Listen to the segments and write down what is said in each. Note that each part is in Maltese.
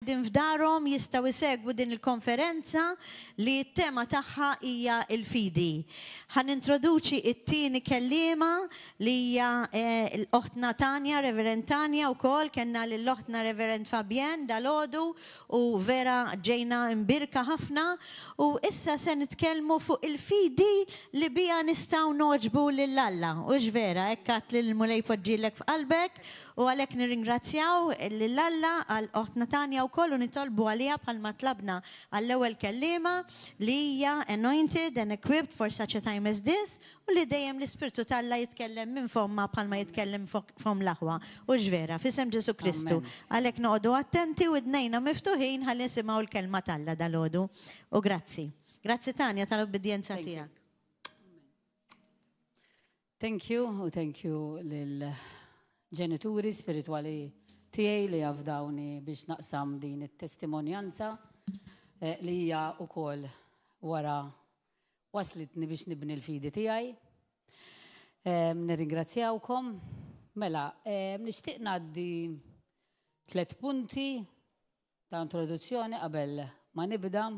qegħdin f'darhom jistgħu jsegwu din il-konferenza li t-tema tagħha hija l-fidi. Ħanintroduċi t-tieni kelliema li hija l-oħtna Tanja, Reverend Tanja wkoll, kellna lill-oħtna Reverend Fabien dalgħodu u vera ġejna imbirka ħafna u issa se nitkellmu fuq il-fidi li bija nistgħu noġbu lill-Alla. U x'vera hekk għadt lil mulej poġġilek f'qalbek u għalhekk nirringrazzjaw lill-Alla għal oħtna Tanja wkoll u nitolbu għaliha bħalma tlabna għall-ewwel kelliema li hija anointed and equipped for such a time as this u li dejjem l-Ispirtu tal-Alla jitkellem minn fomma bħalma jitkellem fom l-aħwa. U x'vera f'isem Ġesu Kristu. Għalhekk noqogħdu attenti u dnejna miftuħin ħalli nisimgħu l-kelma tal-Alla dalodu. U grazzi. Grazzi Tanja tal-obbedjenza tiegħek. Thank you lil ġenituri spirituali tiegħi li għafdawni biex naqsam din it-testimonjanza li hija wkoll wara waslitni biex nibni l-fidi tiegħi. Nirringrazzjawkom. Mela, nixtieq ngħaddi 3 punti ta' introduzzjoni qabel ma nibda.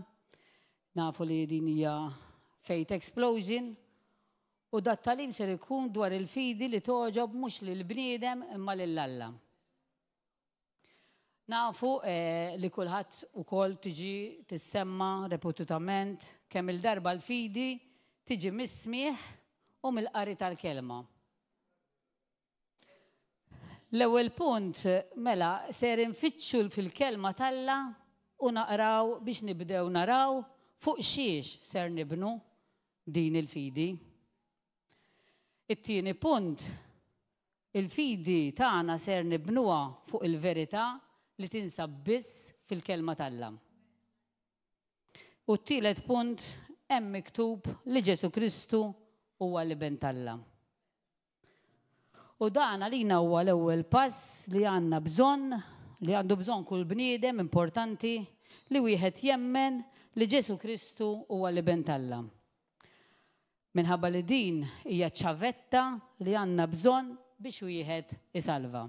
Nafu li din hija faith explosion u dat talim ser ikun dwar il-fidi li toġob mhux lill-bniedem imma lill-Alla. Nafu li kulħadd ukoll tiġi tissemma repetutament kemm il-darba l-fidi tiġi mis-smieħ u mill-qari tal-kelma. L-ewwel punt mela ser infittxu fil-kelma tal-Alla u naqraw biex nibdew naraw fuq xiex ser nibnu din il-fidi. It-tieni punt, il-fidi tagħna ser nibnuha fuq il-verità li tinsab biss fil-kelma tal-Alla. U t-tielet punt, hemm miktub li Ġesu Kristu huwa l-iben tal-Alla. U dan għalina huwa l-ewwel pass li għandna bżonn, li għandu bżonn kull bniedem importanti li wieħed jemmen li Ġesu Kristu huwa l-iben tal-Alla. Minħabba li din hija ċavetta li għandna bżonn biex wieħed isalva.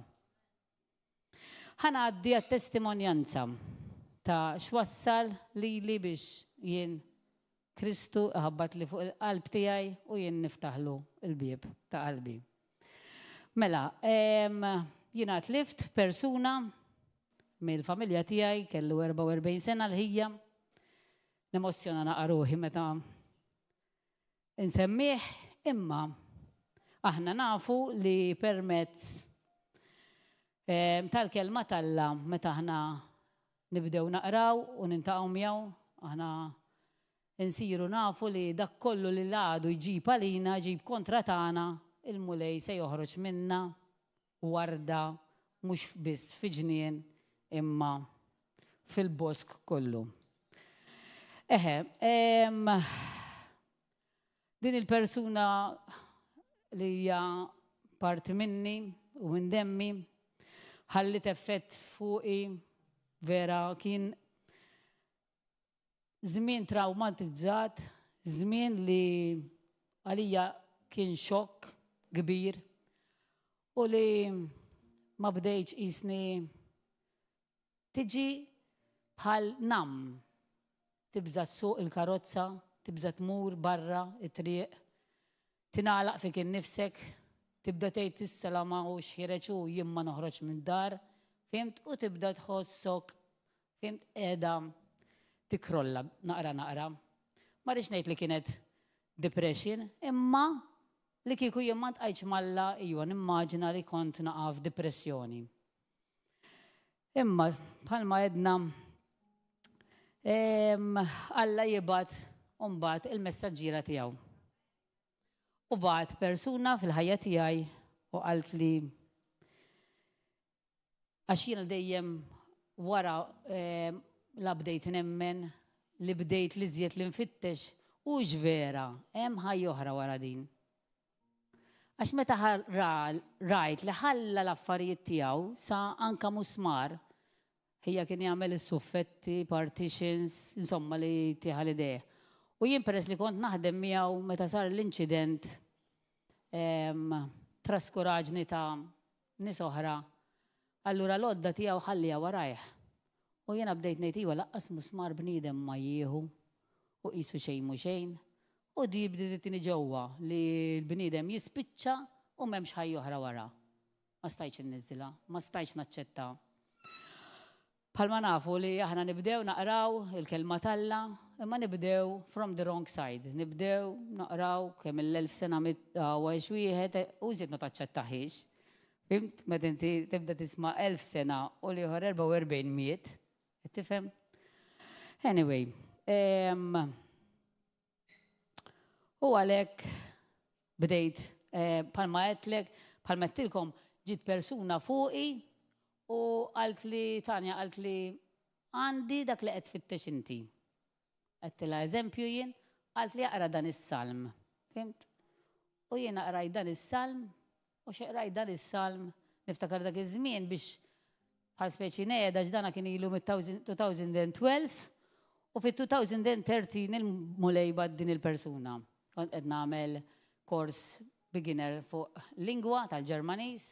Ħanaddi għat-testimonjanza ta' x'wassal lili biex jien Kristu ħabbat li fuq il-qalb tiegħi u jien niftaħlu l-bieb ta' qalbi. Mela, jiena tlift persuna mill-familja tiegħi kellu 44 sena l-ħija. Nemozzjona naqaruħi meta insemmih, imma aħna nafu li permezz tal-kelma tal-Alla meta aħna nibdew naqraw u nintaqgħu miegħu, aħna insiru nafu li dak kollu li l-għadu jġib għalina, jġib kontra tagħna, il-mulej se joħroġ minna warda mhux biss fi ġnien imma fil-bosk kollu. Din il-persuna li hija parti minni u minn demmi ħallit effett fuqi vera kien żmien traumatizzat, żmien li għalija kien xokk kbir u li ma bdejtx qisni tiġi bħal nam tibża suq il-karozza, tibża tmur barra it-triq, tingħalaq fik innifsek, tibda tgħid issa la m'hawnx ħireġ u jien ma noħroġ mid-dar, fimt, u tibda tħossok, fimt, qiegħda tikrolla naqra. Ma rridx ngħid li kienet depression, imma li kieku jien ma ntqajtx malla iwa nimmaġina li kont naqa' f'depressjoni. Imma bħalma għedna Alla jibgħat u mbagħad il-messaġġiera tiegħu. U bagħat persuna fil-ħajja tiegħi u qalt li għax jiena dejjem wara la bdejt nemmen li bdejt li żjed li nfittex u x'vera hemm ħajja oħra wara din. Għax meta rajt li ħalla l-affarijiet tiegħu sa anka musmar ħija kien jagħmel is-suffetti, partitions, insomma li tieħal idea. U jien peress li kont naħdem miegħu meta sar l-inċident traskuraġni ta' nies oħra, allura l-għodda tiegħu ħallija warajh. U jiena bdejt ngħid iwa laqqas musmar bniedem ma jieħu u qisu xejn mhu xejn. U di bdiet tieni ġewwa li l-bniedem jispiċċa u m'hemmx ħajja oħra wara. Ma stajtx inniżilha, ma stajtx naċċetta. Bħalma nafu li aħna nibdew naqraw il-kelma talla, imma nibdew from the wrong side. Nibdew naqraw kemm il-1000 sena għax wieħed u żied ma taċċettaħiex. Fimt, meta inti tibda tisma' 1000 sena u li ieħor 44 miet. Tifhem? Anyway, u għalhekk bdejt bħalma għedlek, bħalma għedtilkom ġiet persuna fuqi u għalt li Tanja għalt li għandi dak li qed fittex inti. Għedtila eżempju jien, għalt li jaqra dan is-salm. Fimt? U jien aqraj dan is-salm u xeqraj dan is-salm niftakar dak iż-żmien biex bħal speċi nejda ġdana kien ilu mit-2012 u fit-2013 il-mulejba din il-persuna. Kont qed nagħmel kors beginner fuq lingwa tal-Ġermaniż.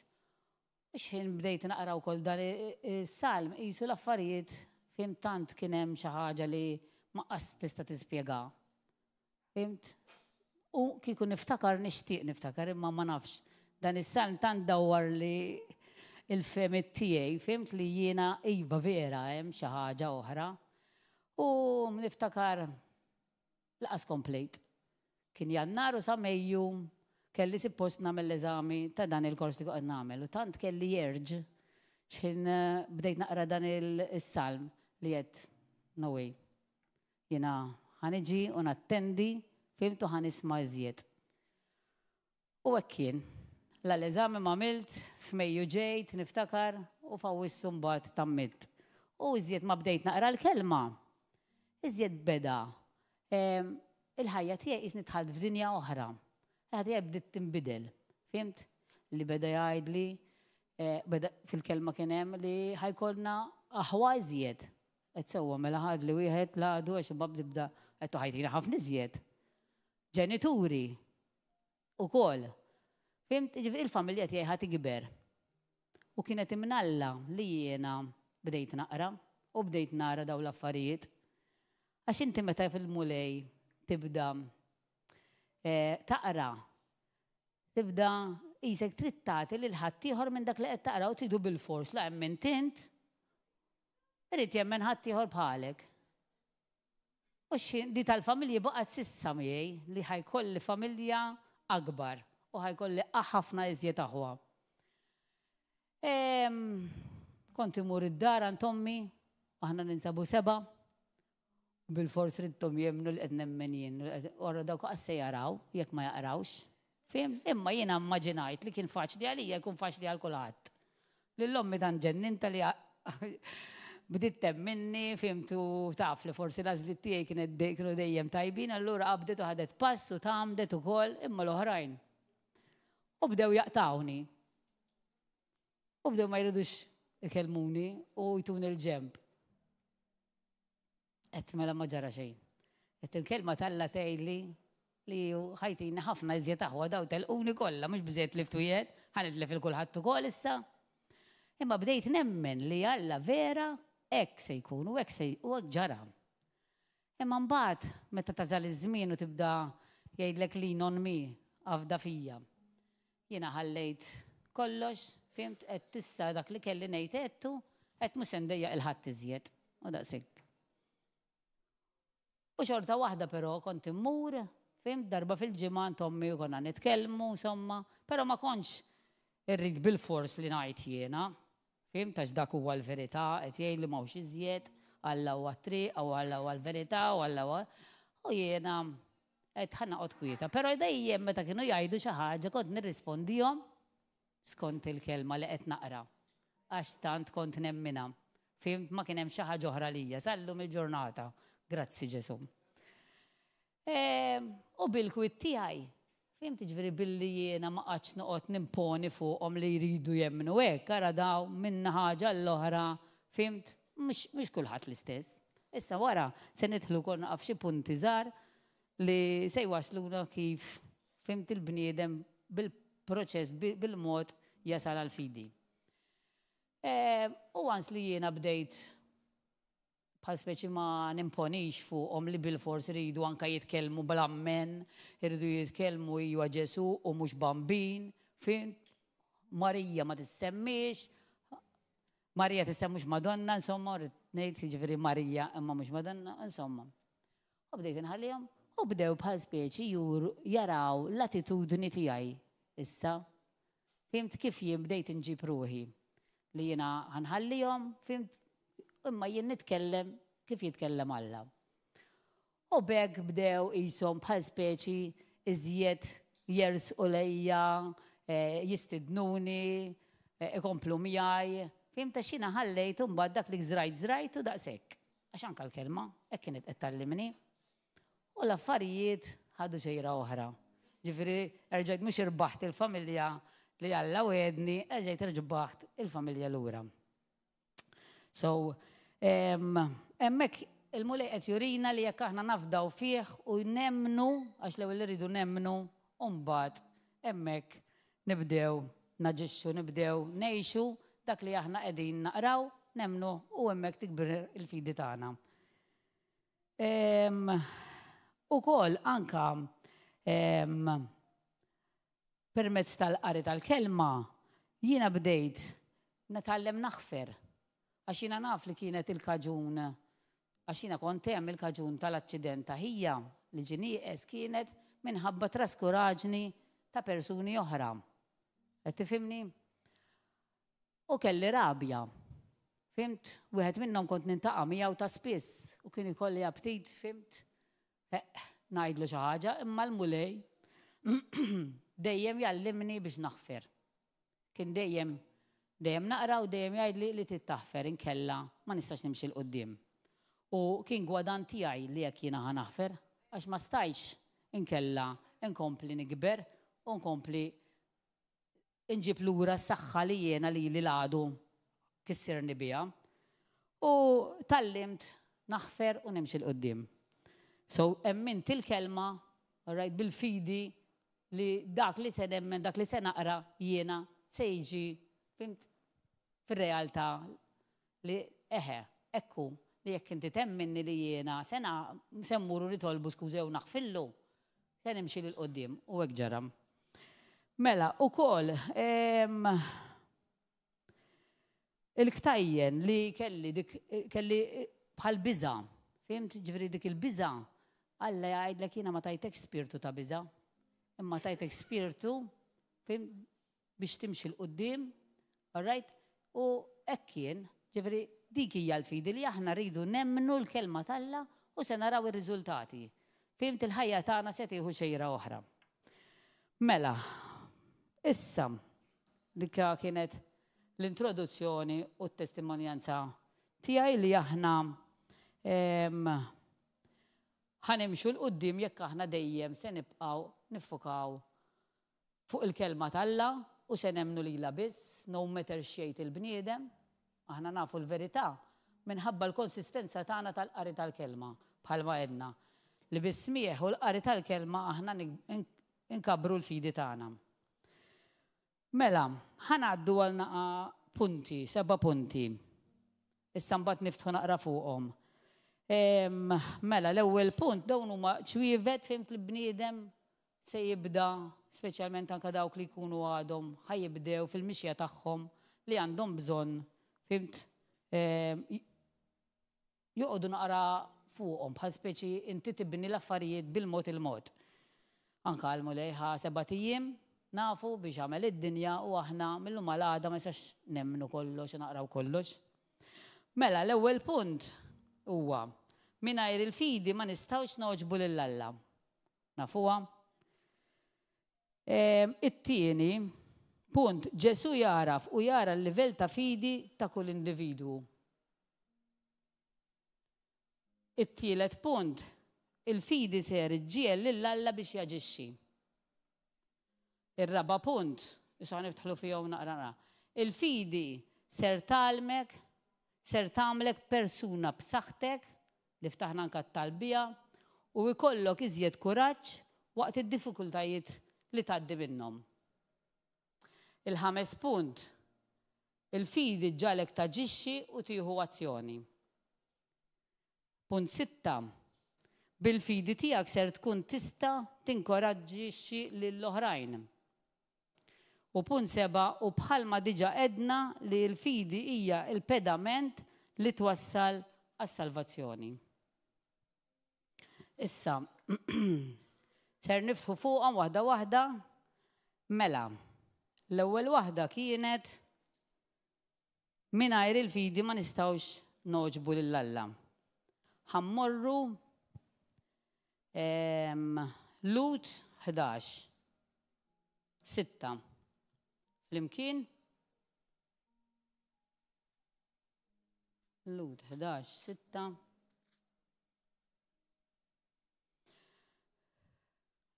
X'ħin bdejt naqra wkoll dan is-salm qisu l-affarijiet fimt tant kien hemm xi ħaġa li ma qas tista' tispjega. Fimt? U kieku niftakar nixtieq niftakar imma ma nafx. Dan is-salm tant dawwar li il-femit tiegħi, fimt li jiena iva vera hemm xi ħaġa oħra. U niftakar laqas komplejt. Kien Jannar u sa Mejju kelli suppost nagħmel l-eżami ta' dan il-kors li qed nagħmel. U tant kelli jerġ x'in bdejt naqra dan is-salm li qed no way. Jiena ħaniġi u nattendi, fimt u ħanisma' iżjed. U hekk kien. L-eżami ma' għamilt f'Mejju ġejt niftakar u fawissu mbagħad tammit. U iżjed ma bdejt naqra l-kelma. Iżjed beda. Il-ħajja tiegħi qisni dħalt f'dinja oħra. Ħajja bdiet tinbidel. Fimt? Li beda jgħidli beda fil-kelma kien hemm li ħajkollna aħwa iżjed. Qed sewwa mela ħad li wieħed laqdu għax imbagħad tibda qed ħajtina ħafna iżjed. Ġenituri ukoll. Fimt, il-familja tiegħi ħadd ikber. U kienet imnalla li jiena bdejt naqra u bdejt nara dawn l-affarijiet. Għax inti meta fil-mulej tibda taqra, tibda isek trid tagħti lil ħadd ieħor minn dak li qed taqra u tridu bil-fors la hemm int irid jemmen ħadd ieħor bħalek. U di tal-familja baqgħet sissa miegħi li ħajkolli familja akbar. U ħajkolli ħafna iżjed aħwa. Kont imur id-dar għand Tommi, aħna ninsabu 7. Bil-fors ridtom jemnu li qed nemmen jien. Orra dawk qasse jaraw, jekk ma jaqrawx. Fim? Imma jiena immaġinajt li kien faċli għalija, jkun faċli għal kulħadd. Lill-ommi tant ġenninta li bdiet temminni, fimtu taf li forsi l-għażliet tiegħi kienu dejjem tajbin, allura qabdet u ħadet pass u tagħmdet ukoll imma l-oħrajn. U bdew jaqtawni. U bdew ma jridux ikellmuni u jtuni l-ġemb. Qed mela ma ġara xejn. Qed il-kelma talla tgħidli li ħajtina ħafna iżjed aħwa daw telquni kollha mhux biżejjed lift wieħed, ħanitlef il-kulħadd ukoll issa. Imma bdejt nemmen li Alla vera hekk se jkun u hekk ġara. Imma mbagħad meta tażal iż-żmien u tibda jgħidlek lean on me għafda fija. Jiena ħallejt kollox, fimt, qed tissa dak li kelli ngħid għedtu, qed mhux se ndejjaq il-ħadd iżjed. U daqshekk. U xorta waħda però kont immur, fimt, darba fil-ġimgħa Tommi u konna nitkellmu, insomma, però ma kontx irrid bil-fors li ngħid jiena. Fimt, għax dak huwa l-verità, qed jgħidli m'hawnx iżjed, Alla huwa t-triq, u Alla huwa l-verità, u Alla huwa. U jiena qed ħanaqgħod kwieta. Però dejjem meta kienu jgħidu xi ħaġa kont nirrispondihom skont il-kelma li qed naqra. Għax tant kont nemmina. Fimt ma kien hemm xi ħaġa oħra lija, sallum il-ġurnata. Grazzi Ġesu. U bil-kwiet tiegħi, fimt ġifieri billi jiena ma qatx noqgħod nimponi fuqhom li jridu jemmnu hekk, ara daw minna ħaġa l-oħra, fimt, mhux kulħadd l-istess. Issa wara se nidħlu konna naqaf xi punti żgħar li se jwasluna kif fimt il-bniedem bil-proċess, bil-mod jasal għal-fidi. U għans li jiena bdejt bħal speċi ma nimponix fuqhom li bil-fors iridu anka jitkellmu bl-ammen, iridu jitkellmu huwa Ġesu u mhux bambin, fimt? Marija ma tissemmix, Marija tissemmux Madonna, insomma, ngħid jiġifieri Marija imma mhux Madonna, insomma. U bdejt inħallihom u bdew bħal speċi jaraw l-attitudni tiegħi issa. Fimt kif jien bdejt inġib ruħi li jiena ħanħallihom, fimt imma jien nitkellem kif jitkellem Alla. U bekk bdew qishom bħal speċi iżjed jersqu lejja, jistidnuni, ikomplu miegħi. Fimt għax jiena ħallejt imbagħad dak li żrajt u daqshekk. Għax anke l-kelma hekk kienet qed tallimni. U l-affarijiet ħadu xejra oħra. Ġifieri erġajt mhux irbaħt il-familja li Alla wedni, erġajt irġbaħt il-familja lura. So, hemmhekk il-mulej qed jurina li jekk aħna nafdaw fih u nemmnu, għax l-ewwel irridu nemmnu, u mbagħad hemmhekk nibdew naġixxu, nibdew ngħixu dak li aħna qegħdin naqraw, nemmnu u hemmhekk tikber il-fidi tagħna. Ukoll anka permezz tal-qari tal-kelma jiena bdejt natgħallem naħfer għax jiena naf li kienet il-kaġun għax jiena kont hemm il-kaġun tal-aċċident ħija li ġinieqes kienet minħabba traskuraġni ta' persuni oħra. Qed tifhimni? U kelli rabja. Fimt? Wieħed minnhom kont nintaqa' miegħu ta' spiss u kien ikolli aptit, fimt? Ngħidlu xi ħaġa, imma l-mulej dejjem jallimni biex naħfer. Kien dejjem naqra u dejjem jgħidli li tittaħfer inkella ma nistax nimxi l-qudiem. U kien gwadan tiegħi li jekk jiena ħanaħfer għax ma stajx inkella inkompli nikber u nkompli inġib lura s-saħħa li jiena li l-għadu kissirni biha. U tallimt naħfer u nimxi l-qudiem. So, emmint il-kelma, bil-fidi li dak li se nemmen, dak li se naqra jiena se jiġi fil-realtà li ekku li jekk inti temminni li jiena se mmuru nitolbu skużew naħfillu, se nimxi l-qoddim u hekk ġara. Mela, ukoll il-ktajjen li kelli bħal biża, fimt ġifieri dik il-biża, Alla jgħidlek jiena ma tajtek spirtu ta' biża, imma tajtek spirtu biex timxi l-qoddim, alright? U hekk kien, ġifieri dik hija l-fidi li aħna rridu nemmnu l-kelma talla u se naraw ir-riżultati. Fimt il-ħajja tagħna se tieħu xejra oħra. Mela, issa dik kienet l-introduzzjoni u t-testimonjanza tiegħi li aħna ħanimxu l-qoddim jekk aħna dejjem se nibqgħu niffukaw fuq il-kelma talla u se nemmnu lilha biss, no matter xejn il-bniedem, aħna nafu l-verità minħabba l-konsistenza tagħna tal-qari tal-kelma bħalma għedna li bis-smieħ u l-qari tal-kelma aħna inkabru l-fidi tagħna. Mela, ħanaddu għal naqa punti, 7 punti. Issa mbagħad niftħu naqra fuqhom. Mela, l-ewwel punt dawn huma ċwievet fimt l-bniedem se jibda, speċjalment anke dawk li jkunu għadhom ħajjibdew fil-mixja tagħhom li għandhom bżonn, fimt, joqogħdu naqra fuqhom bħal speċi inti tibni l-affarijiet bil-mod il-mod. Anke għall-mulejħa 7 ijiem nafu biex għamel id-dinja u aħna mill-lum għal-għada ma jistax nemmnu kollox u naqraw kollox. Mela, l-ewwel punt huwa mingħajr il-fidi ma nistgħux noġbu lil Alla. Nafuha? It-tieni punt, Ġesu jaraf u jara l-livell ta' fidi ta' kull individwu. It-tielet punt, il-fidi ser iġġiel lil Alla biex jaġixxi. Ir-raba' punt, issa niftħlu fihom naqra. Il-fidi ser tagħmlek persuna b'saħħtek li ftaħna anke t-talbija u jkollok iżjed kuraġġ waqt id-diffikultajiet li tgħaddi minnhom. Il-5 punt, il-fidi ġalek taġixxi u tieħu azzjoni. Punt 6. Bil-fidi tiegħek ser tkun tista' tinkoraġġixxi lill-oħrajn. U punt 7, u bħalma diġà għedna li l-fidi hija l-pedament li twassal għas-salvazzjoni. Issa, ser niftħu fuqhom waħda waħda. Mela, l-ewwel waħda kienet mingħajr il-fidi ma nistgħux noġbu lill-Alla. Ħammorru Lut 11. 6. Flimkien? Lut 11, 6.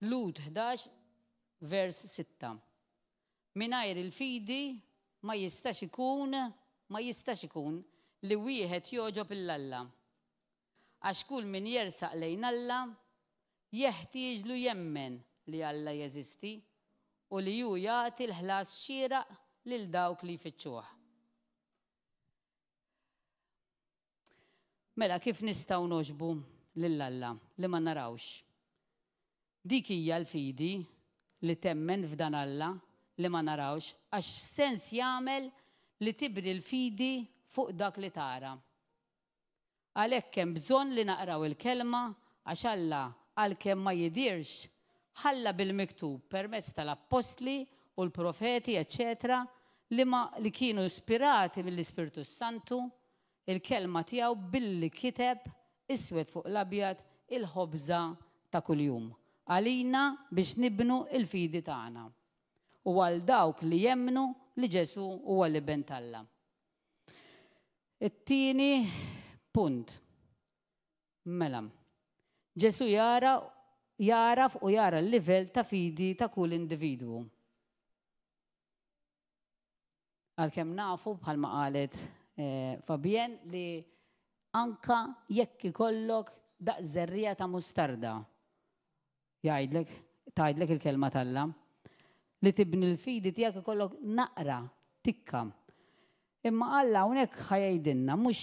Lut 11, vers 6. Mingħajr il-fidi ma jistax ikun li wieħed joġob il-Alla. Għax kull min jersaq lejn Alla jeħtieġlu jemmen li Alla jeżisti u li hu jagħti l-ħlas xieraq lil dawk li jfittxuh. Mela kif nistgħu noġbu lill-Alla li ma narawx? Dik hija l-fidi li temmen f'dan Alla li ma narawx għax sens jagħmel li tibni l-fidi fuq dak li tara. Għalhekk hemm bżonn li naqraw il-kelma għax Alla għalkemm ma jidirx ħalla bil-miktub permezz tal-apostli u l-profeti, eccetera, li kienu ispirati mill-Ispiritu Santu, il-kelma tiegħu billi kiteb iswed fuq l-abjad il-ħobża ta' kuljum. Għalina biex nibnu il-fidi tagħna. U għal dawk li jemmnu li Ġesu huwa l-iben tal-Alla. It-tieni punt. Mela. Ġesu jaraf u jara l-livell ta' fidi ta' kull individwu. Għalkemm nafu bħalma qalet Fabien li anka jekk ikollok daqs żerrija ta' mustarda. Tgħidlek il-kelma tal-Alla li tibni l-fidi tiegħek ikollok naqra tikka. Imma Alla hawnhekk ħajdilna mhux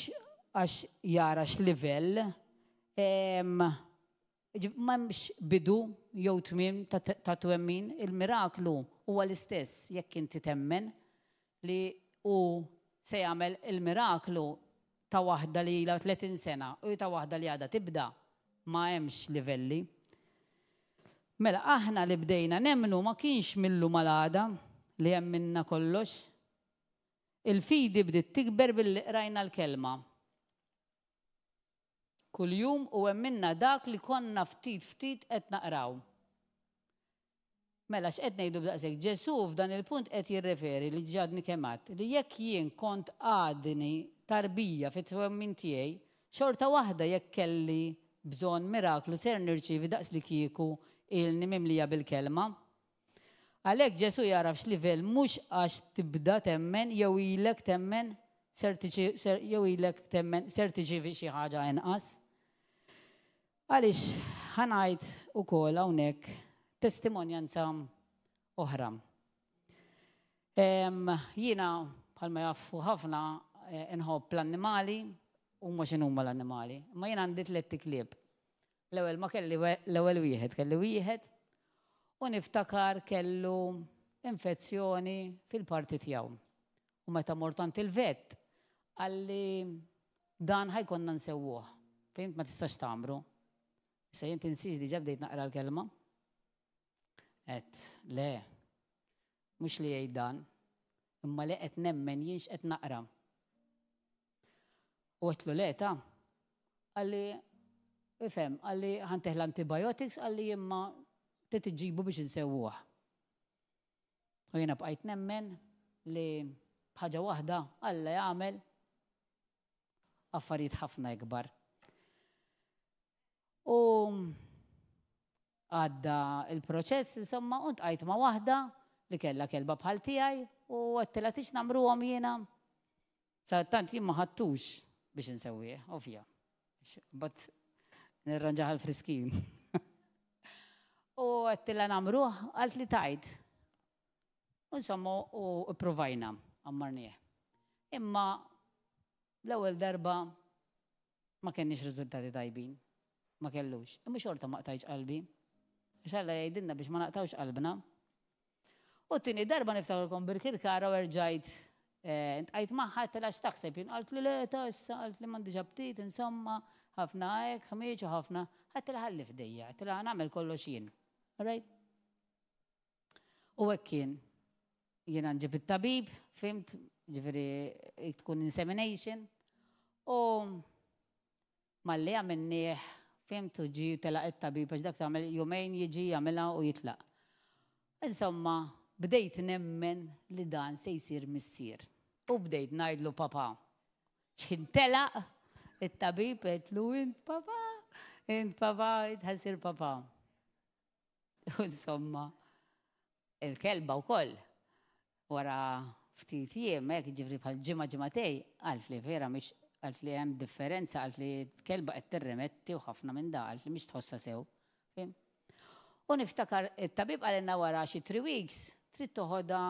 għax jara x'livell m'hemmx bidu jew tmiem ta' twemmin, il-miraklu huwa l-istess jekk inti temmen li hu se jagħmel il-miraklu ta' waħda li ilha 30 sena u ta' waħda li għadha tibda ma hemmx livelli. Mela aħna li bdejna nemmnu ma kienx millu mal-għada li hemm minna kollox. Il-fidi bdiet tikber billi qrajna l-kelma. Kuljum u hemm minna dak li konna ftit qed naqraw. Mela x'qed ngħidu b'daqshekk Ġesu f'dan il-punt qed jirreferi li ġadni kemm għadt li jekk jien kont għadni tarbija fit-twemmin tiegħi, xorta waħda jekk kelli bżonn miraklu ser nirċievi daqs li kieku ilni mimlija bil-kelma. Għalhekk Ġesu jaraf x'livell mhux għax tibda temmen jew ilek temmen ser tiġivi xi ħaġa inqas. Għaliex ħanajt ukoll hawnhekk testimonjanza oħra. Jiena bħalma jafu ħafna inħobb l-annimali u mhux inhuma l-annimali. Ma jiena għandi 3 klieb. L-ewwel ma kelli l-ewwel wieħed kelli wieħed u niftakar kellu infezzjoni fil-parti tiegħu. U meta mort għand il-vet għalli dan ħajkonna nsewwuh. Fimt ma tistax tagħmlu. Issa jien tinsis diġà bdejt naqra l-kelma. Le, mhux li jgħid dan, imma li qed nemmen jienx qed naqra. U għetlu le ta' għalli ifhem, għalli ħanteħ l-antibiotics għalli imma titġibu biex insewwuh. U jiena bqajt nemmen li bħaġa waħda Alla jagħmel affarijiet ħafna ikbar. U għadda il-proċess, insomma, u tqajt ma' waħda li kellha kelba bħal tiegħi u għattila tix nagħmluhom jiena. Sa tant jien ma ħadtux biex insewwih, ovvja. Bat nirranġaħ l-friskin. U għattila nagħmluh għalt li tajt. U insomma, u provajna ammarnieh. Imma l-ewwel darba ma kenniex riżultati tajbin. Ma kellux. Imma xorta ma qtajx qalbi. Xalla jgħidilna biex ma naqtawx qalbna. U t-tini darba niftakarkom bil-kirkara u rġajt intqajt maħħa t-telax taħseb jien qalt li le ta' issa qalt li m'għandix aptit insomma ħafna hekk ħmieġ u ħafna ħadd ħalli f'dejja qed nagħmel kollox jien. Right? U hekk kien jiena nġib it-tabib, fimt, ġifieri tkun insemination u malli għamilnieh fimt u ġi telaq it-tabib għax dak tagħmel jumejn jiġi jagħmilha u jitlaq. Insomma, bdejt nemmen li dan se jsir missier. U bdejt ngħidlu papa. X'intelaq it-tabib qedlu int papa, ħassir papa. U insomma, il-kelba wkoll wara ftit jiem hekk ġifri bħal ġimgħatej qalt li vera mhix qalt li hemm differenza qalt li l-kelba qed tirremetti u ħafna minn da qalt li mhix tħossha sew. U niftakar it-tabib għalenna wara xi 3 weeks trid toħodha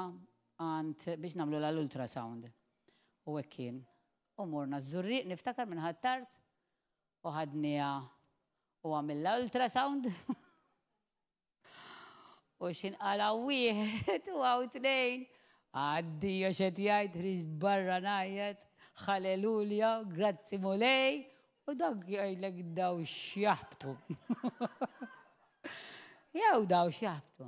għand biex nagħmlu l-ultrasound. U hekk kien. U morna żurriq niftakar minn ħadd-tard u ħadniha u għamilha ultrasound. U x'inqala wieħed u għaw tnejn. Għaddija x'qed jgħid ħriġ barra ngħid, ħalelulja, grazzi mulej, u dak jgħidlek daw x'jaħbtu. Jew daw x'jaħbtu.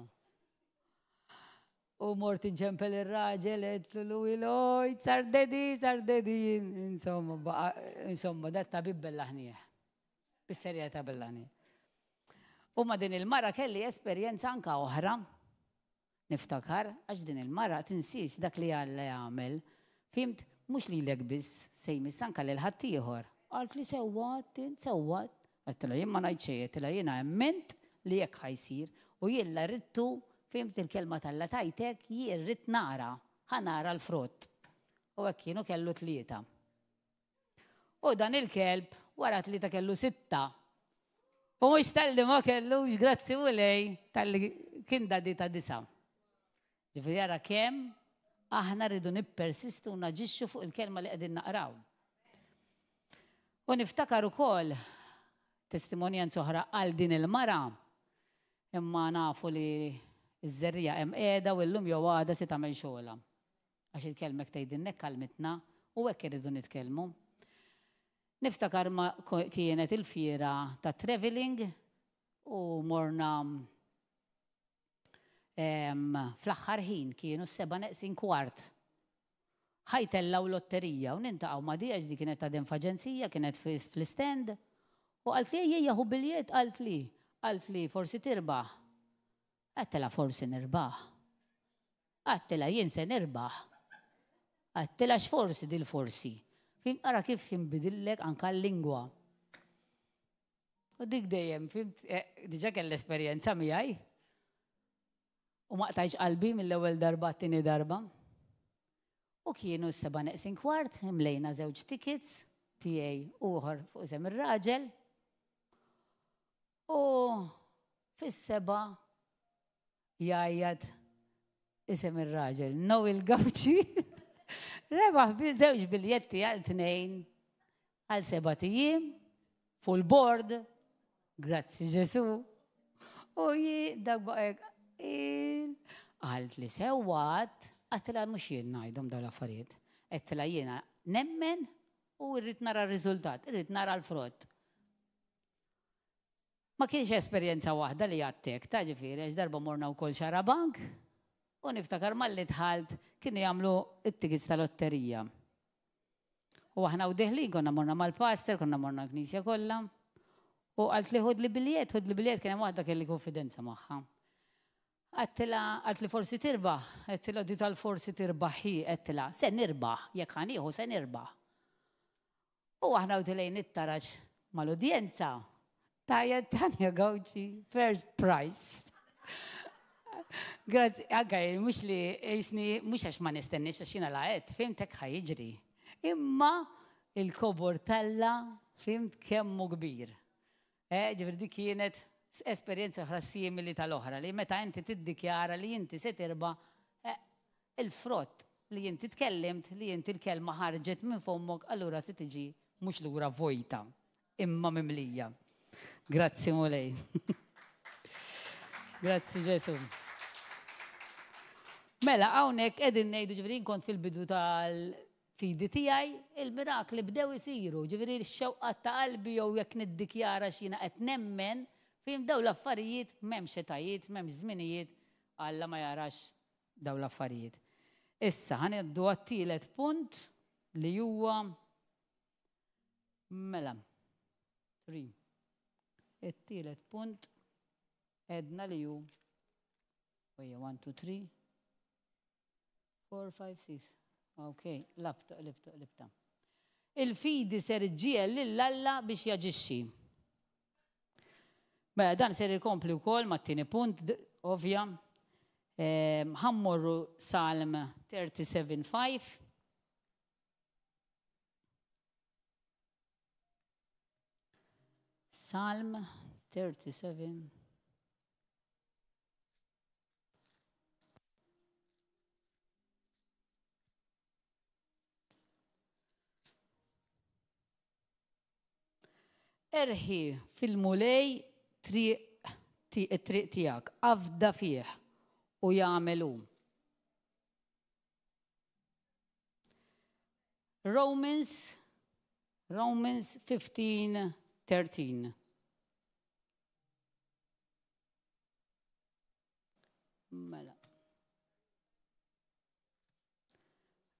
U mort inċempel ir-raġel qedlu Lloyd, sardedi, insomma, dat tabib bellaħnieh. Bis-serjetà bellaħnieh. U ma din il-mara kelli esperjenza anka oħra. Niftakar, għax din il-mara tinsiex dak li Alla jagħmel. Fimt, mhux lilek biss se jmiss anka lil ħadd ieħor. Qalt li sewwat. Għedtilha jien ma ngħid xejn, għedtilha jiena emment li jekk ħajsir u jien rittu fimt il-kelma tal-Alla tajtek jien rid nara, ħanara l-frott. U hekk kienu kellu 3. U dan il-kelb wara 3 kellu 6. U mhux tal-li ma kellux grazzi u lej tal-li kien dadi ta' 9. Ġifieri jara kemm aħna rridu nippersistu u naġixxu fuq il-kelma li qegħdin naqraw. U niftakar ukoll testimonjanza oħra għal din il-mara imma nafu li iż-żerrija hemm qiegħda u llum jew għada se tagħmel xogħolha. Għax il-kelma tgħidilnek kalmitna u hekk irridu nitkellmu. Niftakar ma kienet il-fiera ta' traveling u morna fl-aħħar ħin kienu 7:15. Ħajtellaw lotterija u nintaqgħu ma' di għax di kienet ta' f'aġenzija, kienet fl-stand u qalt li jejja hu biljet qalt li forsi tirbaħ. Għattela forsi nirbaħ. Għattela jien se nirbaħ. Għattela x'forsi dil-forsi. Fim ara kif jinbidillek anka l-lingwa. U dik dejjem, fimt, diġa kell l-esperjenza miegħi. U ma qtajx qalbi mill-ewwel darba t-tieni darba. U kienu 7:15 imlejna żewġ tickets tiegħi uħor fuq isem ir-raġel. U fis-7 jgħajjad isem ir-raġel. No il-Gawċi. Rebaħ żewġ biljetti għal 2 għal 7 ijiem full board. Grazzi Ġesu. U dak baqek għalt li sewwat għattila mhux jien ngħidhom dawn l-affarijiet. Għattila jiena nemmen u rrid nara r-riżultat, rrid nara l-frott. Ma kienx esperjenza waħda li għattek, ta' ġifieri, għax darba morna wkoll xara bank u niftakar malli tħalt kienu jagħmlu it-tickets tal-lotterija. U aħna u deħlin konna morna mal-pastor, konna morna l-knisja kollha. U għalt li ħud li biljet kien hemm waħda kelli konfidenza magħha. Għalt li forsi tirbaħ, għattila di tal-forsi tirbaħi, għattila se nirbaħ, jekk ħanieħu se nirbaħ. U aħna u tilejn it-tarax mal-udjenza. Tajja Tanja Gawċi, first prize. Grazzi, għaggaj, mux li, mux għax ma nistennix għax jina laqet, fimtek ħajġri. Imma il-kobor talla, fimt kemmu kbir. Ġifir di kienet esperienza oħra simili tal-oħra, li meta inti tiddikjara li inti se tirba il-frott li inti tkellimt, li inti l-kelma ħarġet minn fommok, allura se tiġi mux lura vojta. imma mimlija. Grazzi mulej. Grazzi Ġesu. Mela, hawnhekk qegħdin ngħidu ġifieri kont fil-bidu tal-fidi tiegħi, il-mirakli bdew isiru, ġifieri x-xewqat ta' qalbi jew jekk niddikjara x'jiena qed nemmen, fihim dawn l-affarijiet m'hemmx etajiet, m'hemmx żminijiet, Alla ma jarax dawn l-affarijiet. Issa ħaneddu għat-tielet punt li huwa mela 3. It-tielet punt edna li hu 1, 2, 3, 4, 5, 6. Ok, libta. Il-fidi ser ġiel lill-Alla biex jaġixxi. Mela dan ser ikompli wkoll mat-tieni punt ovvja. Ħammorru Psalm 37:5. Psalm 37. Erħi fil-mulej triq tiegħek, afda fih u jagħmelu. Romans 15:13. Mela.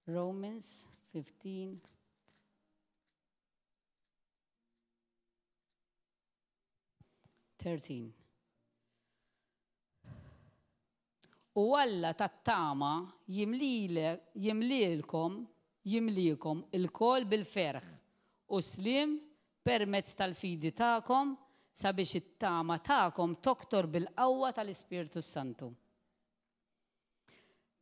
Romans 15. U Alla tat-tama jimlikom il-kol bil-ferħ u slim permezz tal-fidi tagħkom sabiex it-tama tagħkom toktor bil-qawwa tal-Ispirtu Santu.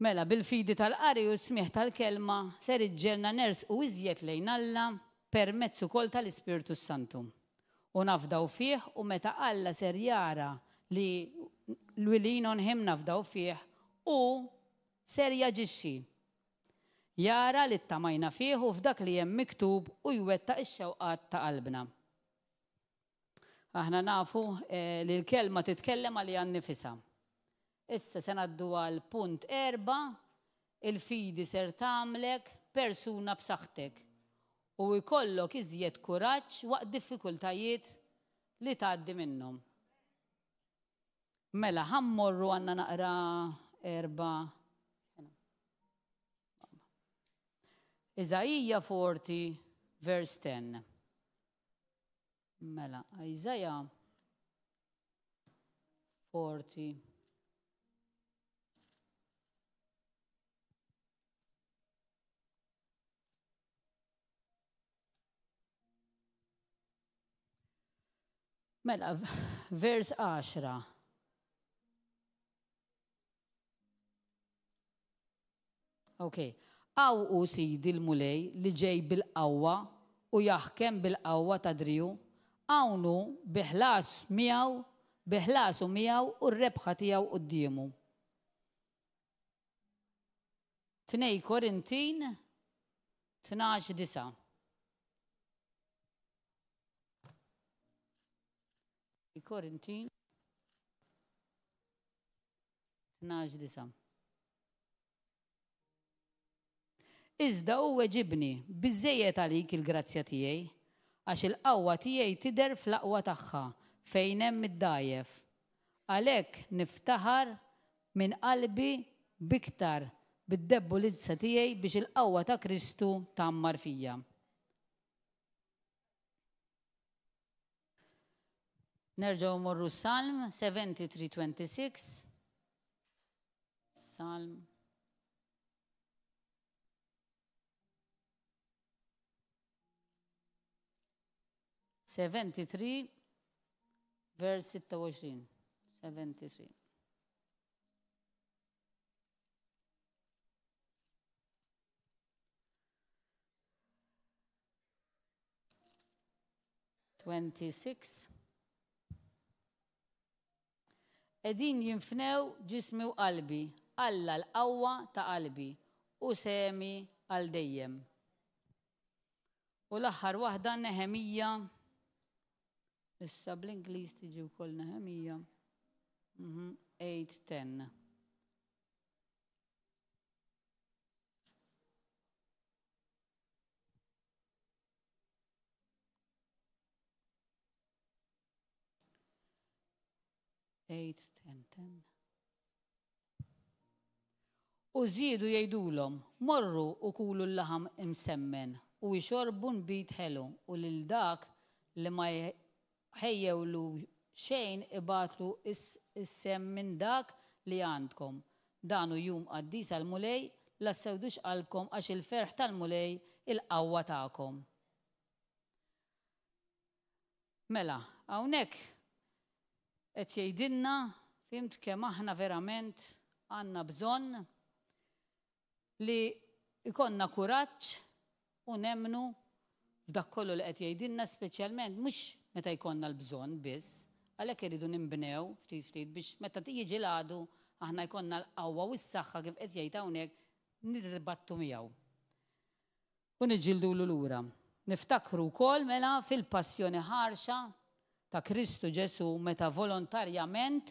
Mela bil-fidi tal-qari u smieħ tal-kelma ser iġġelna nersqu iżjed lejn Alla permezz ukoll tal-Ispirtu Santu. U nafdaw fih u meta Alla ser jara li l-wilin onħim nafdaw fih u ser jaġixxi. Jara li ttamajna fih u f'dak li hemm miktub u jwettaq ix-xewqat ta' qalbna. Aħna nafu li l-kelma titkellem għalija nnifisha. Issa se ngħaddu għal punt 4, il-fidi ser tagħmlek persuna b'saħħtek u jkollok iżjed kuraġġ waqt diffikultajiet li tgħaddi minnhom. Mela ħammorru għandna naqra 4. Iżajja 40 verse 10. Mela, Iżajja 40. Mela, vers 10. Ok. Għaw u sidi l-mulej li ġej bil-qawwa u jaħkem bil-qawwa ta' driju, għawnu biħlasu miegħu u r-rebħa tiegħu qudiemu. 2 Korintin 12:9. Korintin 12:9. Iżda u weġibni biżżejjed għalik il-grazzja tiegħi għax il-qawwa tiegħi tidher fl-aqwa tagħha fejn hemm id-dajjef. Għalhekk niftaħar minn qalbi biktar bid-debolizza tiegħi biex il-qawwa ta' Kristu tagħmmar fija. Nerġgħu morru Psalm 73:26. Psalm 73 vers 26. 73. Edin jinfnew ġismi u qalbi, Alla l-qawwa ta' qalbi u semi għal dejjem. U l-aħħar waħda Nehemija Issa bl-Ingliż tiġi wkoll Nehemija 8:10. U żiedu jgħidulhom, morru u kulu l-laħam imsemmen u jxorbu nbit ħelu u lil dak li ma ħejjewlu xejn ibatlu is-sem minn dak li għandkom. Dan hu jum qaddis għall-mulej la ssewdux qalbkom għax il-ferħ tal-mulej il-qawwa tagħkom. Mela, hawnhekk qed jgħidilna fimt kemm aħna verament għandna bżonn li ikonna kuraġġ u nemmnu f'dak kollu li qed jgħidilna speċjalment mhux meta jkollna l-bżonn biss, għalhekk iridu nimbnew ftit ftit biex meta jiġi l-għadu aħna jkollna l-qawwa u s-saħħa kif qed jgħid hawnhekk nirribattu miegħu. U niġġieldu lura. Niftakru wkoll mela fil-passjoni ħarxa ta' Kristu Ġesu meta volontarjament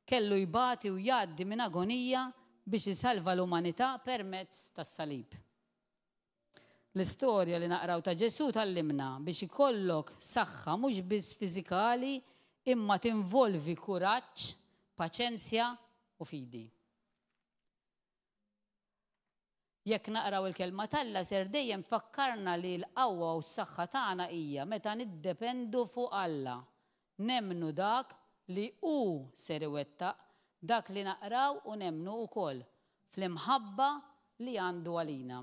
kellu jbati u jgħaddi minn agonija biex isalva l-umanità permezz tas-salib. L-istorja li naqraw ta' Ġesu tallimna biex ikollok saħħa mhux biss fiżikali imma tinvolvi kuraġġ, paċenzja u fidi. Jekk naqraw il-kelma Alla ser dejjem tfakkarna li l-qawwa u s-saħħa tagħna hija meta niddependu fuq Alla, nemmnu dak li hu ser iwettaq dak li naqraw u nemmnu wkoll fl-imħabba li għandu għalina.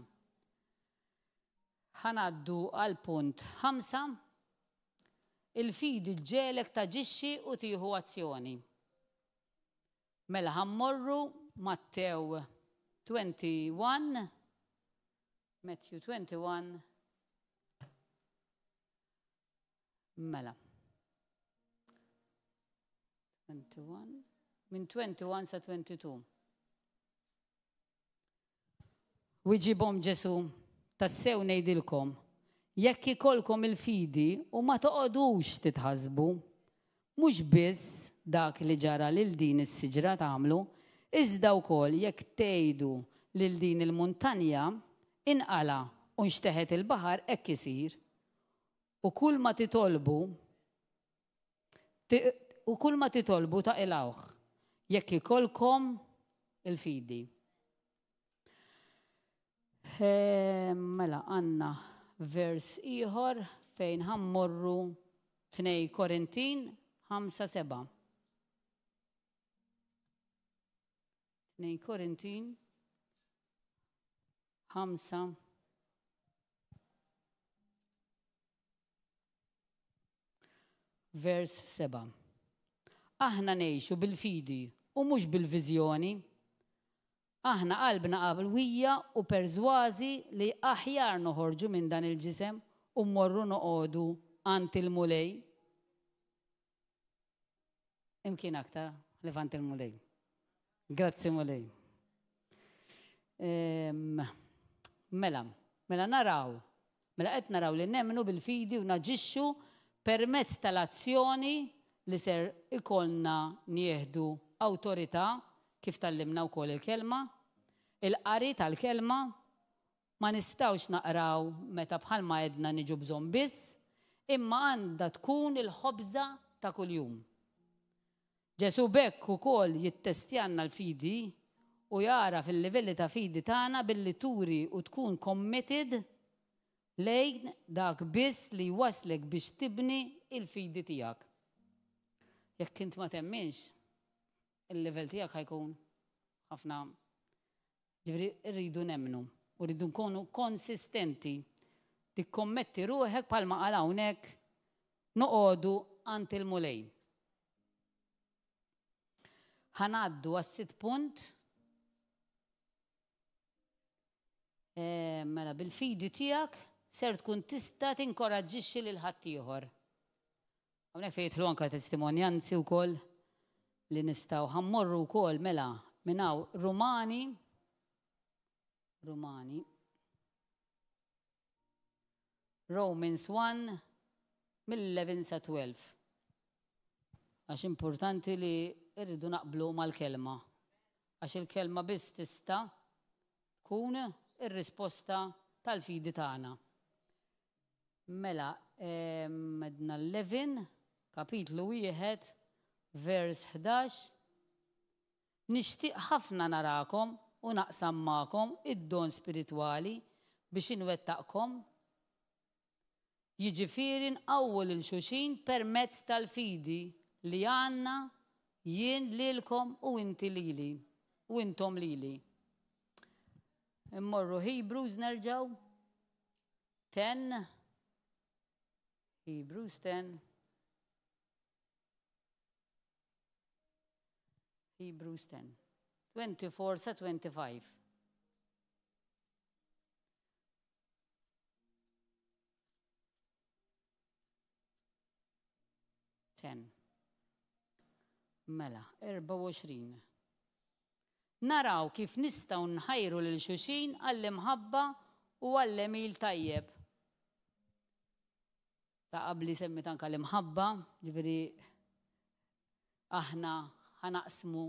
Ħanaddu għal punt 5, il-fidi ġġielek taġixxi u tieħu azzjoni. Mela ħammorru Mattew 21, Matthew 21, mela 21 minn 21 sa 22. Wiġibhom Ġesu, tassew ngħidilkom, jekk ikolkom il-fidi u ma toqgħodux titħasbu, mhux biss dak li ġara lil din is-siġra tagħmlu, iżda wkoll jekk tgħidu lil din il-muntanja inqala u nxteħet il-baħar hekk isir. U kull ma titolbu ta' ilawh jekk ikolkom il-fidi. Mela għandna vers ieħor fejn ħammorru 2 Korintin 5:7. 2 Korintin 5 vers 7. Aħna ngħixu bil-fidi u mhux bil-viżjoni. Aħna qalbna qawwija u perżważi li aħjar noħorġu minn dan il-ġisem u mmorru noqogħdu għand il-mulej. Imkien aktar levant il-mulej. Grazzi mulej. Mela naraw, mela qed naraw li nemmnu bil-fidi u naġixxu permezz tal-azzjoni li ser ikollna nieħdu awtorità kif tallimna wkoll il-kelma. Il-qari tal-kelma ma nistgħux naqraw meta bħalma għedna niġu bżonn biss, imma għandha tkun il-ħobża ta' kuljum. Ġesu bekk ukoll jittestjanna l-fidi u jara fil-livelli ta' fidi tagħna billi turi u tkun committed lejn dak biss li waslek biex tibni il-fidi tiegħek. Jekk int ma temminx, il-level tiegħek ħajkun ħafna. Ġifri rridu nemmnu u rridu nkunu konsistenti. Tikkommetti ruħek bħalma qal hawnhekk noqogħdu għand il-mulej. Ħanaddu għas-6 punt. Mela bil-fidi tiegħek ser tkun tista' tinkoraġġixxi lil ħadd ieħor. Hawnhekk fejn jidħlu anke testimonjanzi wkoll li nistgħu ħammorru wkoll mela minn hawn Rumani Romans 1 mill-11 sa 12. Għax importanti li irridu naqblu mal-kelma. Għax il-kelma biss tista' tkun ir-risposta tal-fidi tagħna. Mela, medna 11, kapitlu 1, vers 11. Nixtieq ħafna narakom u naqsam magħkom id-don spiritwali biex inwettaqkom. Jiġifieri nqawwu lil xulxin permezz tal-fidi li għandna jien lilkom u inti lili u intom lili. Immorru Hebrews nerġgħu 10. Hebrews 10. Hebrews 10. 24 sa 25. 10. Mela, 24. Naraw kif nistgħu nħajru lil xulxin għall-imħabba u għall-emil tajjeb. Ta' qabli semmit anke l-imħabba, ġifieri aħna ħanaqsmu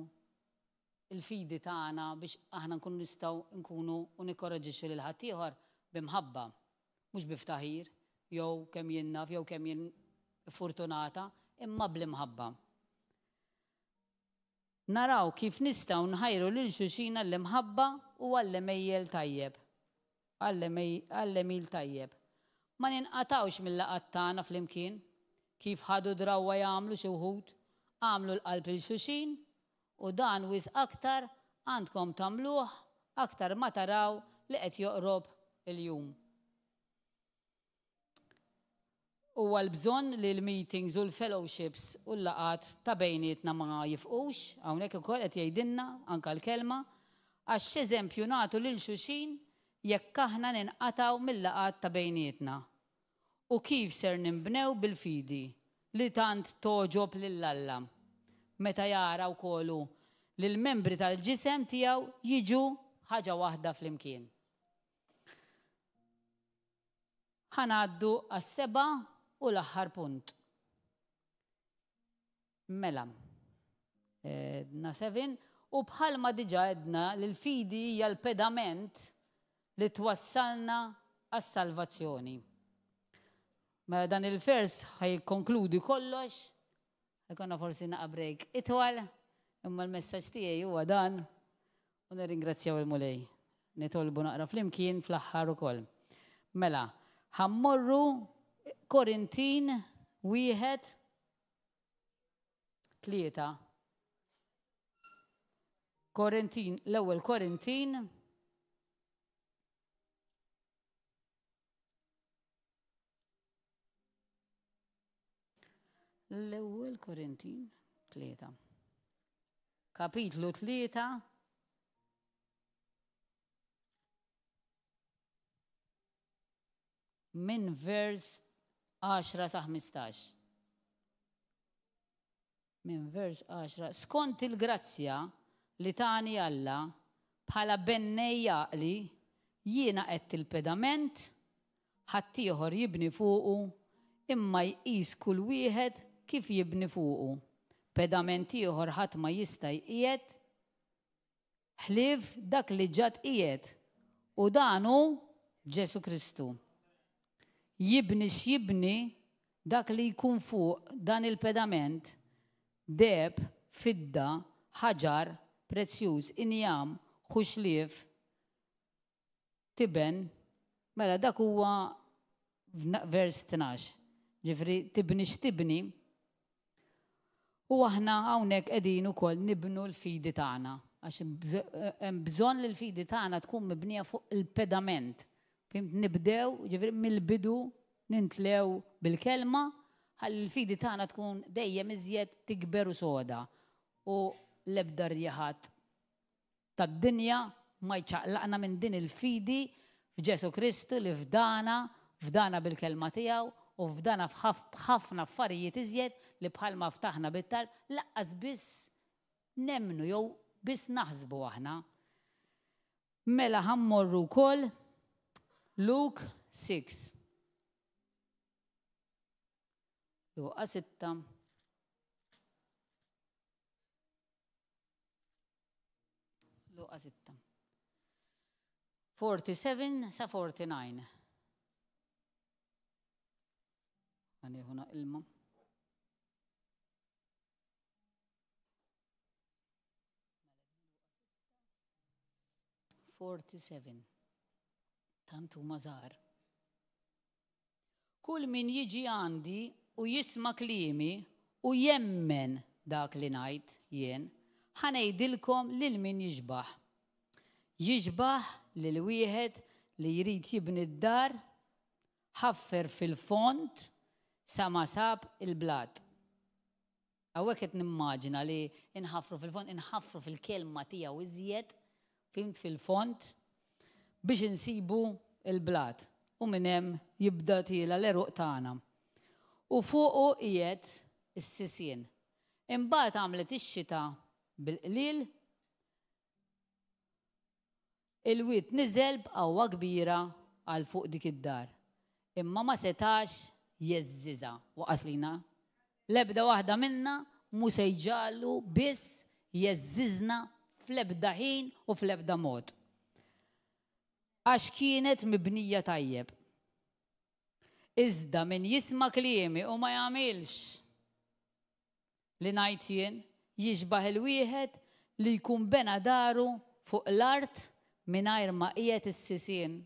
il-fidi tagħna biex aħna nkunu nistgħu nkunu u nikkoraġixxu lil ħadd ieħor b'imħabba, mhux biftaħir, jew kemm jien naf, jew kemm jien fortunata, imma bl-imħabba. Naraw kif nistgħu nħajru lil xulxin għall-imħabba u għall-emejjel tajjeb. Għall-emil tajjeb. Ma ninqatawx mill-laqat tagħna flimkien kif ħadu drawwa jagħmlu xi wħud, għamlu l-qalb il xulxin u dan wis aktar għandkom tagħmluh aktar ma taraw li qed joqrob il-jum. U għal-bżonn li l-meetings u l-fellowships u l-laqat ta' bejnietna ma jifqux, hawnhekk ukoll qed jgħidilna anke l-kelma, għax eżempju nagħtu lil xulxin jekk aħna ninqataw mill-laqat ta' bejnietna. U kif ser nimbnew bil-fidi li tant toġob lill-Alla meta jaraw kollu li l-membri tal-ġisem tiegħu jiġu ħaġa waħda flimkien. Ħanaddu għas-7 u l-aħħar punt. Mela, edna 7 u bħalma diġà edna li l-fidi hija l-pedament li twassalna għas-salvazzjoni. Mela dan il-vers ħajkonkludi kollox, ħajkonna forsi naqa' break itwal, imma l-messaġġ tiegħi huwa dan u nirringrazzjaw il-mulej. Nitolbu naqra flimkien fl-aħħar ukoll. Mela, ħammorru Korintin 1:3. Korintin, l-ewwel Korintin l-ewwel Korintin 3. Kapitlu 3 min vers 10 sa 15. Min vers 10. Skont il-grazzja li tani Alla bħala bennej jaqli jiena qed il-pedament ħadd ieħor jibni fuqu imma jqis kull wieħed kif jibni fuqu. Pedament ieħor ħadd ma jista' jqiegħed ħlief dak li ġad qiegħed u dan hu Ġesu Kristu. Jibni x'jibni dak li jkun fuq dan il-pedament, deb, fidda, ħaġar, prezzjuż, injam, xuxlief, tiben, mela dak huwa vers 12. Ġifri tibni x'tibni. U aħna hawnhekk qegħdin ukoll nibnu l-fidi tagħna għax hemm bżonn li l-fidi tagħna tkun mibnija fuq il-pedament. Nibdew, ġifri mill-bidu nintlew bil-kelma, ħalli l-fidi tagħna tkun dejjem iżjed tikber u soda. U l-ebda rjaħat tad-dinja ma jċaqlaqna minn din il-fidi f'Ġesu Kristu li fdana bil-kelma tiegħu u fdana f'ħafna affarijiet iżjed li bħalma ftaħna bit-talb laqqas biss nemmnu jew biss naħsbu aħna. Mela ħammorru wkoll Luke 6. Luqa 6. 47 sa 49. Għani huna ilma. Tantu mażar. Kull min jiġi għandi u jisma' klimi u jemmen dak li ngħid jien, ħanejdilkom lil min jiġbaħ. Jiġbaħ lil wieħed li jrid jibni d-dar, ħaffer fil-font sa ma sab il-blat. Hawnhekk qed nimmaġina li inħaffru fil-font, inħaffru fil-kelma tiegħu iżjed fimt fil-font biex insibu il-blat. U minn hemm jibda tiela l-eruq tagħna. U fuqu qiegħed is-sisien. Imbagħad għamlet ix-xita bil-qliel, il-wied niżel b'qawwa kbira għal fuq dik id-dar. Imma ma setax jeżżiża waqaslina. L-ebda waħda minna mu se jġallu biss jeżżiżna fl-ebda ħin u fl-ebda mod. Għax kienet mibnija tajjeb. Iżda min jisma' kliemi u ma jagħmilx li ngħid jien, jiġbaħ il-wieħed li jkun bena daru fuq l-art mingħajr ma qiegħed is-sisien.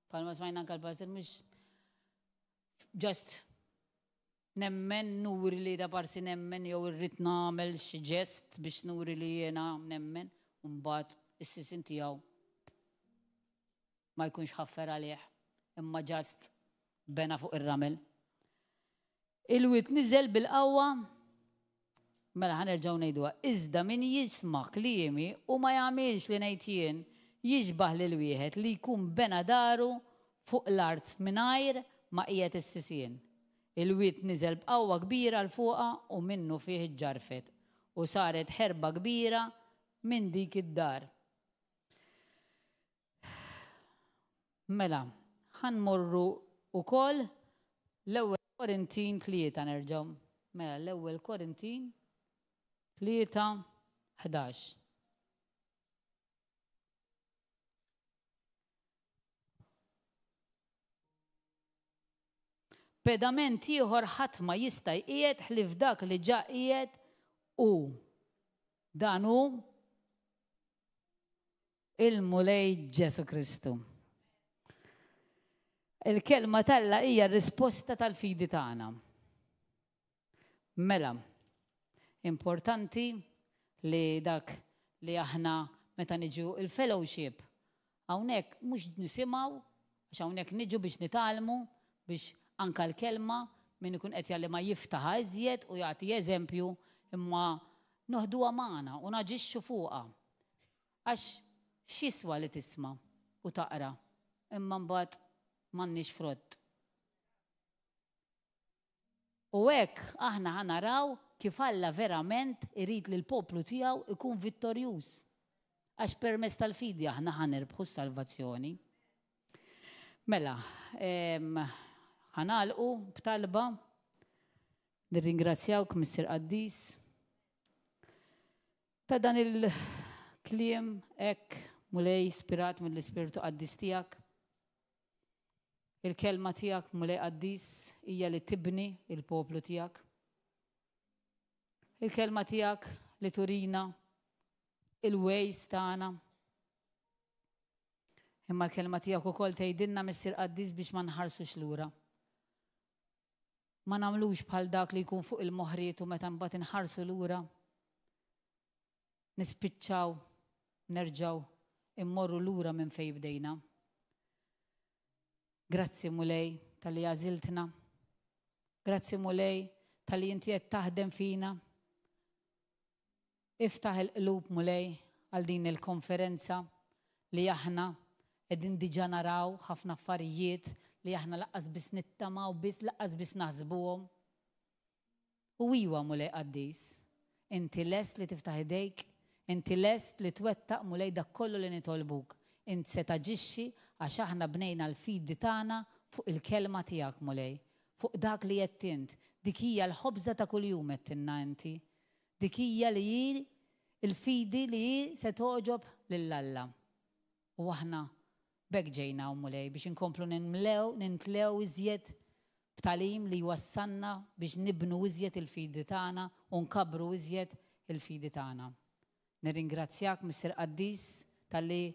Palma smajna anke l-pastor mhux just nemmen nuri li da parsi nemmen jew irrid nagħmel xi ġest biex nuri li jiena nemmen u mbagħad is-sisien tiegħu ma jkunx ħaffer għalih imma ġast bena fuq ir-ramel. Il-wied niżel bil-qawwa mela ħanerġgħu ngħiduha. Iżda min jisma' kliemi u ma jagħmilx li ngħid jien jiġbaħ lil wieħed li jkun bena daru fuq l-art mingħajr ma qiegħed is-sisien. Il-wied niżel b'qawwa kbira l fuqha u minnu fih iġġarfet u saret ħerba kbira minn dik id-dar. Mela, ħanmorru wkoll l-ewwel Korintin 3 nerġgħu. Mela l-ewwel Korintin 3:11. Pedament ieħor ħadd ma jista' jqiegħed ħlief dak li ġa qiegħed u dan hu il-mulej Ġesu Kristu. Il-kelma talla hija r-risposta tal-fidi tagħna. Mela, importanti li dak li aħna meta niġu il-fellowship hawnhekk mhux nisimgħu għax hawnhekk niġu biex nitalmu biex anke l-kelma min ikun qed jallima jiftaħ iżjed u jagħti eżempju imma noħduha magħna u naġixxu fuqha. Għax x'jiswa li tisma' u taqra imma mbagħad m'għandniex frott. U hekk aħna ħanaraw kif Alla verament irid li l-poplu tiegħu ikun vittorjuż. Għax permezz tal-fidi aħna ħanirbħu s-salvazzjoni. Mela, ħanalqu b'talba nirringrazzjawk Mister Qaddis ta' dan il-kliem hekk mulej ispirat mill-Ispiritu Qaddis tiegħek. Il-kelma tiegħek mulej Qaddis hija li tibni il-poplu tiegħek. Il-kelma tiegħek li turina il-ways tagħna. Imma l-kelma tiegħek ukoll tgħidilna Mister Qaddis biex ma nħarsux lura. Ma nagħmlux bħal dak li jkun fuq il-moħħriet u meta mbagħad inħarsu lura. Nispiċċaw, nerġgħu immorru lura minn fejn bdejna. Grazzi mulej tal-li għażiltna. Grazzi mulej tal-li inti qed taħdem fina. Iftaħ il-qlub mulej għal din il-konferenza li aħna qegħdin diġà naraw ħafna affarijiet li aħna laqqas biss nittamaw biss laqqas biss naħsbuhom. U iwa mulej Qaddis, inti lest li tiftaħ idejk, inti lest li twettaq mulej dak kollu li nitolbuk. Inti se taġixxi għax aħna bnejna l-fidi tagħna fuq il-kelma tiegħek mulej, fuq dak li qed int. Dik hija l-ħobża ta' kuljum qed tinna inti. Dik hija li il-fidi li se toġob lill Alla. U aħna bekk ġejna mulej biex inkomplu nintlew iżjed b'talim li wassanna biex nibnu iżjed il-fidi tagħna u nkabru iżjed il-fidi tagħna. Nirringrazzjak Mr. Qaddis tal-li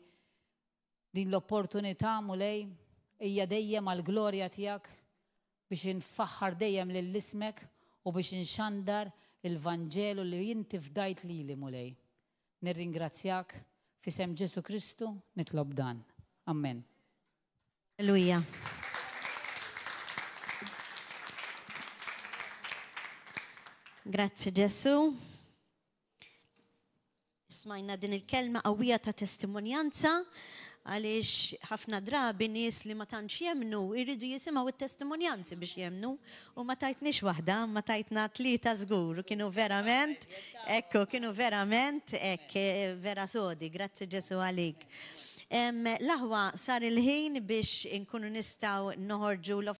din l-opportunità mulej hija dejjem għall-glorja tiegħek biex infaħħar dejjem lill-ismek u biex inxandar il-Vanġelu li inti fdajt lili mulej. Nirringrazzjak f'isem Ġesu Kristu nitlob dan. Amen. Alleluja. Grazzi Ġesu. Smajna din il-kelma qawwija ta' testimonjanza għaliex ħafna drabi nies li ma tantx jemnu jridu jisimgħu it-testimonjanzi biex jemnu u ma tajtniex waħda, ma tajtna 3 żgur, kienu verament vera sodi, grazzi Ġesu għalik. L-aħwa sar il-ħin biex inkunu nistgħu noħorġu